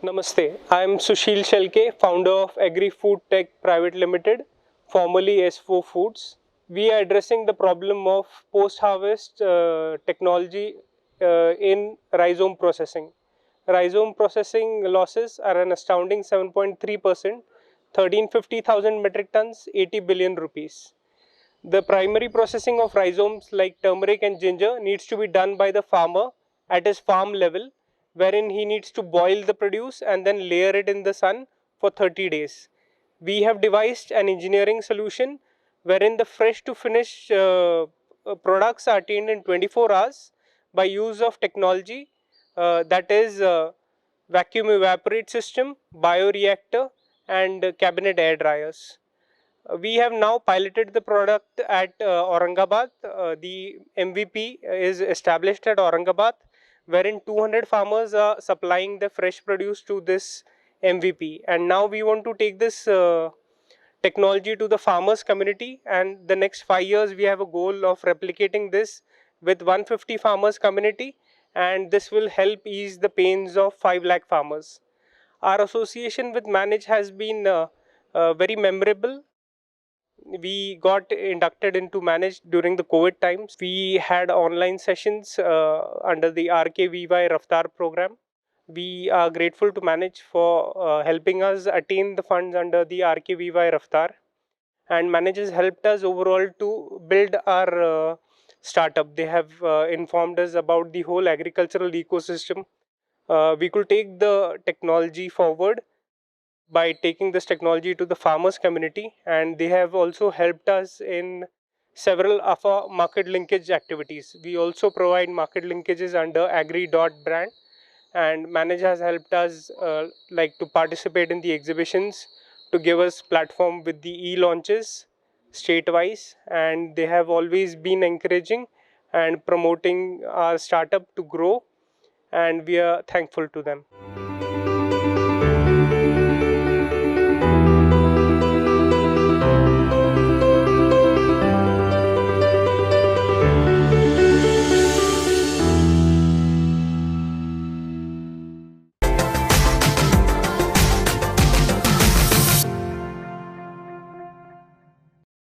Namaste, I am Sushil Shelke, founder of Agrifood Tech Private Limited, formerly S4 Foods. We are addressing the problem of post-harvest technology in rhizome processing. Rhizome processing losses are an astounding 7.3%, 1350,000 metric tons, 80 billion rupees. The primary processing of rhizomes like turmeric and ginger needs to be done by the farmer at his farm level, wherein he needs to boil the produce and then layer it in the sun for 30 days. We have devised an engineering solution wherein the fresh to finish products are attained in 24 hours by use of technology that is vacuum evaporate system, bioreactor and cabinet air dryers. We have now piloted the product at Aurangabad. The MVP is established at Aurangabad, wherein 200 farmers are supplying the fresh produce to this MVP. And now we want to take this technology to the farmers community, and the next 5 years we have a goal of replicating this with 150 farmers community, and this will help ease the pains of 5 lakh farmers. Our association with Manage has been very memorable. We got inducted into Manage during the COVID times. We had online sessions under the RKVY-RAFTAAR program. We are grateful to Manage for helping us attain the funds under the RKVY-RAFTAAR. And Manage has helped us overall to build our startup. They have informed us about the whole agricultural ecosystem. We could take the technology forward by taking this technology to the farmers community, and they have also helped us in several of our market linkage activities. We also provide market linkages under Agri-brand, and Manage has helped us like to participate in the exhibitions to give us platform with the e-launches state-wise, and they have always been encouraging and promoting our startup to grow, and we are thankful to them.